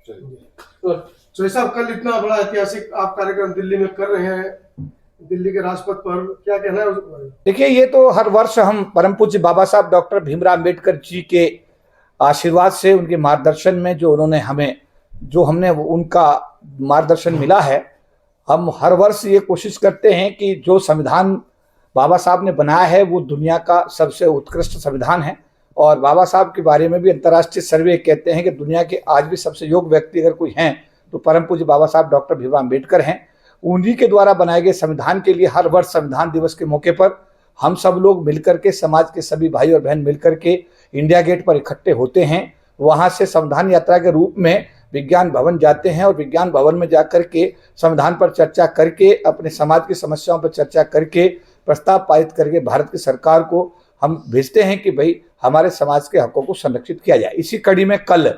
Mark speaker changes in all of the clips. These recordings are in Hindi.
Speaker 1: तो साहब, कल इतना बड़ा ऐतिहासिक आप कार्यक्रम दिल्ली में कर रहे हैं, दिल्ली के राजपथ पर, क्या कहना है उस बारे में?
Speaker 2: देखिए, ये तो हर वर्ष हम परम पूज्य बाबा साहब डॉक्टर भीमराव अम्बेडकर जी के आशीर्वाद से, उनके मार्गदर्शन में जो हमने उनका मार्गदर्शन मिला है, हम हर वर्ष ये कोशिश करते हैं कि जो संविधान बाबा साहब ने बनाया है वो दुनिया का सबसे उत्कृष्ट संविधान है। और बाबा साहब के बारे में भी अंतर्राष्ट्रीय सर्वे कहते हैं कि दुनिया के आज भी सबसे योग्य व्यक्ति अगर कोई हैं तो परम पूज्य बाबा साहब डॉक्टर भीमराव अम्बेडकर हैं। उन्हीं के द्वारा बनाए गए संविधान के लिए हर वर्ष संविधान दिवस के मौके पर हम सब लोग मिलकर के, समाज के सभी भाई और बहन मिलकर के इंडिया गेट पर इकट्ठे होते हैं। वहाँ से संविधान यात्रा के रूप में विज्ञान भवन जाते हैं और विज्ञान भवन में जाकर के संविधान पर चर्चा करके, अपने समाज की समस्याओं पर चर्चा करके, प्रस्ताव पारित करके भारत की सरकार को हम भेजते हैं कि भाई हमारे समाज के हकों को संरक्षित किया जाए। इसी कड़ी में कल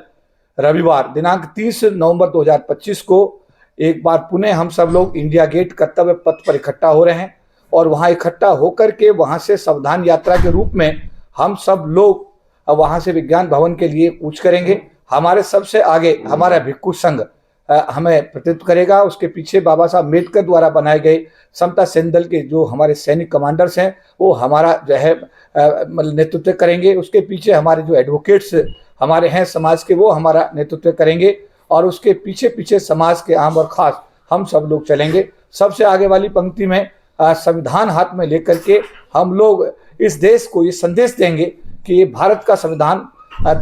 Speaker 2: रविवार दिनांक 30 नवंबर 2025 को एक बार पुनः हम सब लोग इंडिया गेट कर्तव्य पथ पर इकट्ठा हो रहे हैं और वहाँ इकट्ठा होकर के वहाँ से संविधान यात्रा के रूप में हम सब लोग वहाँ से विज्ञान भवन के लिए कूच करेंगे। हमारे सबसे आगे हमारा भिक्खु संघ हमें प्रतिनिधित्व करेगा। उसके पीछे बाबा साहब अम्बेडकर द्वारा बनाए गए समता सेना दल के जो हमारे सैनिक कमांडर्स हैं वो हमारा जो है नेतृत्व करेंगे। उसके पीछे हमारे जो एडवोकेट्स हमारे हैं समाज के, वो हमारा नेतृत्व करेंगे और उसके पीछे पीछे समाज के आम और खास हम सब लोग चलेंगे। सबसे आगे वाली पंक्ति में संविधान हाथ में लेकर के हम लोग इस देश को ये संदेश देंगे कि ये भारत का संविधान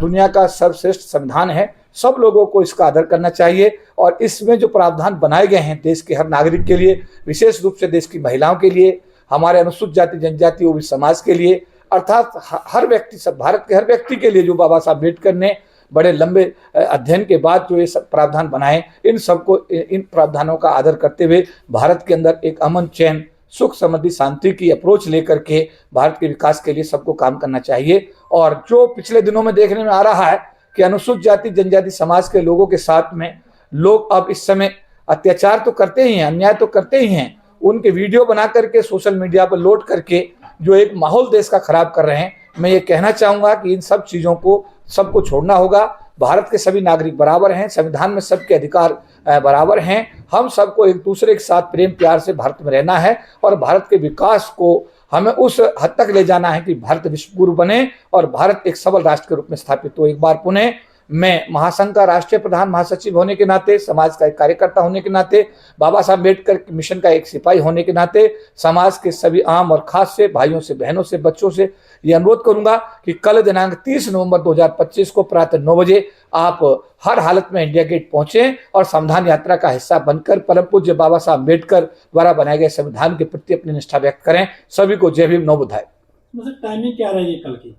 Speaker 2: दुनिया का सर्वश्रेष्ठ संविधान है। सब लोगों को इसका आदर करना चाहिए और इसमें जो प्रावधान बनाए गए हैं देश के हर नागरिक के लिए, विशेष रूप से देश की महिलाओं के लिए, हमारे अनुसूचित जाति जनजाति ओबीसी समाज के लिए, अर्थात हर व्यक्ति, सब भारत के हर व्यक्ति के लिए जो बाबा साहब अम्बेडकर ने बड़े लंबे अध्ययन के बाद जो ये सब प्रावधान बनाए, इन सबको, इन प्रावधानों का आदर करते हुए भारत के अंदर एक अमन, चैन, सुख, समृद्धि, शांति की अप्रोच लेकर के भारत के विकास के लिए सबको काम करना चाहिए। और जो पिछले दिनों में देखने में आ रहा है कि अनुसूचित जाति जनजाति समाज के लोगों के साथ में लोग अब इस समय अत्याचार तो करते ही हैं, अन्याय तो करते ही हैं, उनके वीडियो बना करके सोशल मीडिया पर लोड करके जो एक माहौल देश का खराब कर रहे हैं, मैं ये कहना चाहूँगा कि इन सब चीज़ों को सबको छोड़ना होगा। भारत के सभी नागरिक बराबर हैं, संविधान में सबके अधिकार बराबर हैं। हम सबको एक दूसरे के साथ प्रेम प्यार से भारत में रहना है और भारत के विकास को हमें उस हद तक ले जाना है कि भारत विश्वगुरु बने और भारत एक सबल राष्ट्र के रूप में स्थापित हो। एक बार पुनः मैं महासंघ का राष्ट्रीय प्रधान महासचिव होने के नाते, समाज का एक कार्यकर्ता होने के नाते, बाबा साहब अम्बेडकर मिशन का एक सिपाही होने के नाते समाज के सभी आम और खास से, भाइयों से, बहनों से, बच्चों से ये अनुरोध करूंगा कि कल दिनांक 30 नवंबर 2025 को प्रातः 9 बजे आप हर हालत में इंडिया गेट पहुंचे और संविधान यात्रा का हिस्सा बनकर परम पूज्य बाबा साहब अम्बेडकर द्वारा बनाए गए संविधान के प्रति अपनी निष्ठा व्यक्त करें। सभी को जय भीम, नौ बुधाय।
Speaker 3: टाइमिंग क्या रहेगी कल की?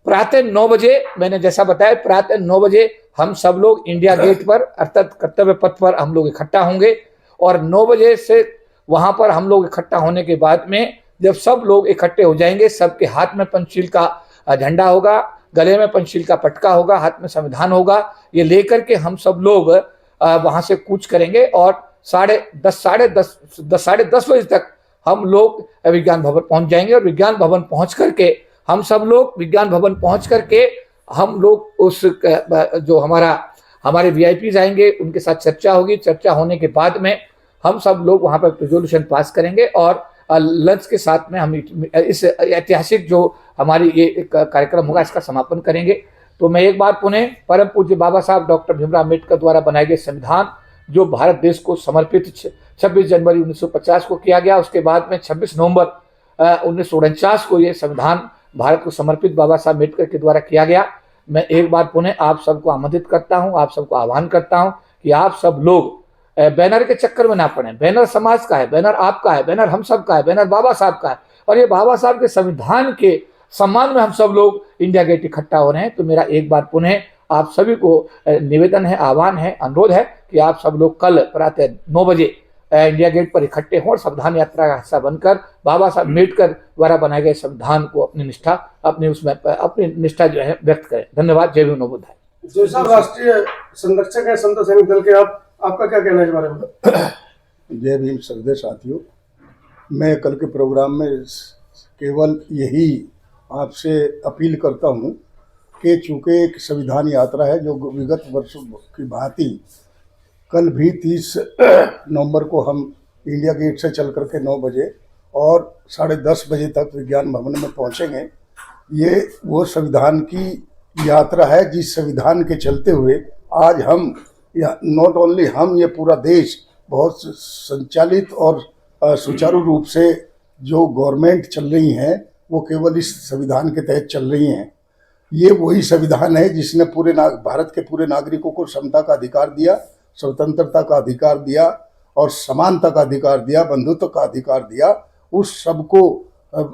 Speaker 2: प्रातः 9 बजे, मैंने जैसा बताया प्रातः 9 बजे हम सब लोग इंडिया गेट पर अर्थात कर्तव्य पथ पर हम लोग इकट्ठा होंगे और 9 बजे से वहां पर हम लोग इकट्ठा होने के बाद में जब सब लोग इकट्ठे हो जाएंगे, सबके हाथ में पंचशील का झंडा होगा, गले में पंचशील का पटका होगा, हाथ में संविधान होगा। ये लेकर के हम सब लोग वहां से कूच करेंगे और 10:30 बजे तक हम लोग विज्ञान भवन पहुंच जाएंगे और विज्ञान भवन पहुंच करके हम सब लोग विज्ञान भवन पहुंच करके हम लोग उस जो हमारे वीआईपी आएंगे उनके साथ चर्चा होगी। चर्चा होने के बाद में हम सब लोग वहां पर रेजोल्यूशन पास करेंगे और लंच के साथ में हम इस ऐतिहासिक जो हमारी ये कार्यक्रम होगा इसका समापन करेंगे। तो मैं एक बार पुनः परम पूज्य बाबा साहब डॉक्टर भीमराव अम्बेडकर द्वारा बनाए गए संविधान जो भारत देश को समर्पित 26 जनवरी 1950 को किया गया, उसके बाद में 26 नवंबर 1949 को ये संविधान भारत को समर्पित बाबा साहब अम्बेडकर के द्वारा किया गया। मैं एक बार पुनः आप सबको आमंत्रित करता हूं, आप सबको आह्वान करता हूं कि आप सब लोग बैनर के चक्कर में ना पड़े। बैनर समाज का है, बैनर आपका है, बैनर हम सब का है, बैनर बाबा साहब का है और ये बाबा साहब के संविधान के सम्मान में हम सब लोग इंडिया गेट इकट्ठा हो रहे हैं। तो मेरा एक बार पुनः आप सभी को निवेदन है, आह्वान है, अनुरोध है कि आप सब लोग कल प्रातः 9 बजे इंडिया गेट पर इकट्ठे हों और संविधान यात्रा का हिस्सा बनकर बाबा साहब अम्बेडकर द्वारा बनाए गए संविधान को अपनी निष्ठा जो है व्यक्त करें। धन्यवाद। जय भीम, नमो बुद्धाय।
Speaker 1: जो साहब राष्ट्रीय संरक्षक है समता सैनिक दल के, आपका क्या कहना है इस बारे में?
Speaker 4: जय भीम सर्दे साथियों, मैं कल के प्रोग्राम में केवल यही आपसे अपील करता हूँ कि चूंकि एक संविधान यात्रा है जो विगत वर्षों की भांति कल भी 30 नवंबर को हम इंडिया गेट से चल करके 9 बजे और 10:30 बजे तक विज्ञान भवन में पहुंचेंगे। ये वो संविधान की यात्रा है जिस संविधान के चलते हुए आज हम, नॉट ओनली हम, ये पूरा देश बहुत संचालित और सुचारू रूप से जो गवर्नमेंट चल रही हैं वो केवल इस संविधान के तहत चल रही हैं। ये वही संविधान है जिसने भारत के पूरे नागरिकों को समता का अधिकार दिया, स्वतंत्रता का अधिकार दिया और समानता का अधिकार दिया, बंधुत्व का अधिकार दिया। उस सबको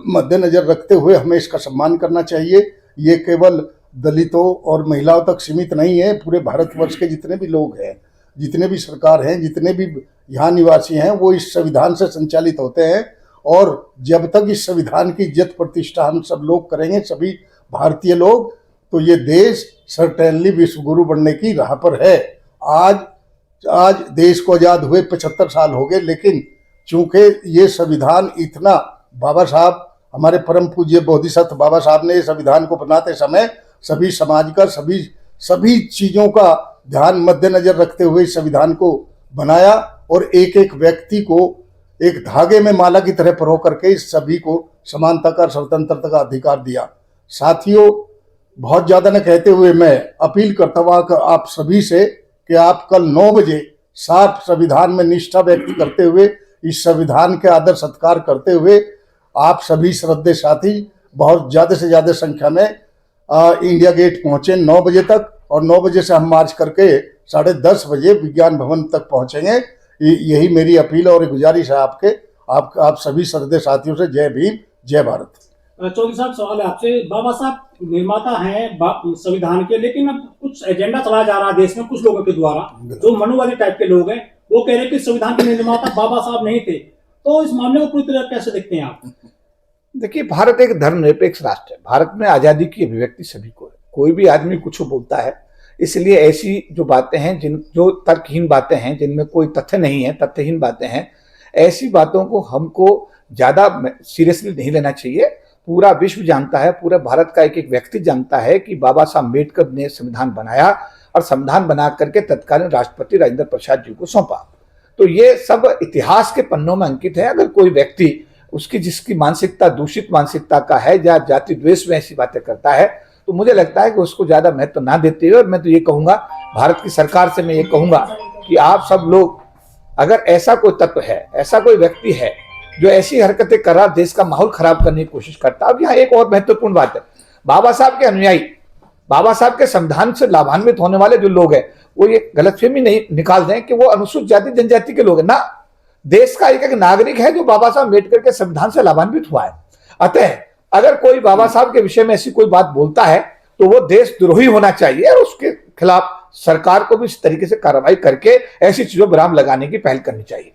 Speaker 4: मद्देनजर रखते हुए हमें इसका सम्मान करना चाहिए। ये केवल दलितों और महिलाओं तक सीमित नहीं है, पूरे भारतवर्ष के जितने भी लोग हैं, जितने भी सरकार हैं, जितने भी यहाँ निवासी हैं, वो इस संविधान से संचालित होते हैं। और जब तक इस संविधान की इज्जत प्रतिष्ठा हम सब लोग करेंगे, सभी भारतीय लोग, तो ये देश सर्टेनली विश्वगुरु बनने की राह पर है। आज देश को आज़ाद हुए 75 साल हो गए, लेकिन चूंकि ये संविधान इतना, बाबा साहब, हमारे परम पूज्य बोधिसत्व बाबा साहब ने इस संविधान को बनाते समय सभी समाज का, सभी चीज़ों का ध्यान मद्देनजर रखते हुए इस संविधान को बनाया और एक एक व्यक्ति को एक धागे में माला की तरह परो करके इस सभी को समानता का, स्वतंत्रता का अधिकार दिया। साथियों, बहुत ज़्यादा न कहते हुए मैं अपील करता हूँ आप सभी से कि आप कल 9 बजे साफ संविधान में निष्ठा व्यक्त करते हुए, इस संविधान के आदर सत्कार करते हुए आप सभी श्रद्धेय साथी बहुत ज़्यादा से ज़्यादा संख्या में इंडिया गेट पहुँचे 9 बजे तक, और 9 बजे से हम मार्च करके 10:30 बजे विज्ञान भवन तक पहुँचेंगे। यही मेरी अपील और गुजारिश है आप सभी श्रद्धेय साथियों से। जय भीम, जय भारत।
Speaker 3: चौधरी साहब, सवाल है आपसे। बाबा साहब निर्माता हैं संविधान के, लेकिन अब कुछ एजेंडा चलाया जा रहा है देश में कुछ लोगों के द्वारा, जो मनुवादी टाइप के लोग हैं, वो कह रहे हैं कि संविधान के निर्माता बाबा साहब नहीं थे। तो इस मामले को पूरी तरह कैसे देखते हैं आप?
Speaker 2: देखिए, भारत एक धर्मनिरपेक्ष राष्ट्र है। भारत में आजादी की अभिव्यक्ति सभी को है, कोई भी आदमी कुछ बोलता है। इसलिए ऐसी जो बातें हैं, जो तर्कहीन बातें हैं, जिनमें कोई तथ्य नहीं है, तथ्यहीन बातें हैं, ऐसी बातों को हमको ज्यादा सीरियसली नहीं लेना चाहिए। पूरा विश्व जानता है, पूरे भारत का एक एक व्यक्ति जानता है कि बाबा साहब अम्बेडकर ने संविधान बनाया और संविधान बना करके तत्कालीन राष्ट्रपति राजेंद्र प्रसाद जी को सौंपा। तो ये सब इतिहास के पन्नों में अंकित है। अगर कोई व्यक्ति उसकी जिसकी मानसिकता दूषित मानसिकता का है या जाति द्वेष में ऐसी बातें करता है, तो मुझे लगता है कि उसको ज्यादा महत्व ना देते हुए, और मैं तो ये कहूंगा, भारत की सरकार से मैं ये कहूंगा कि आप सब लोग, अगर ऐसा कोई तत्व है, ऐसा कोई व्यक्ति है जो ऐसी हरकतें कर रहा, देश का माहौल खराब करने की कोशिश करता है। अब यहाँ एक और महत्वपूर्ण बात है, बाबा साहब के अनुयायी, बाबा साहब के संविधान से लाभान्वित होने वाले जो लोग हैं, वो ये गलतफहमी नहीं निकाल दें कि वो अनुसूचित जाति जनजाति के लोग हैं। ना, देश का एक एक नागरिक है जो बाबा साहब अम्बेडकर के संविधान से लाभान्वित हुआ है। अतः अगर कोई बाबा साहब के विषय में ऐसी कोई बात बोलता है तो वो देशद्रोही होना चाहिए, और उसके खिलाफ सरकार को भी इस तरीके से कार्रवाई करके ऐसी चीजों पर विराम लगाने की पहल करनी चाहिए।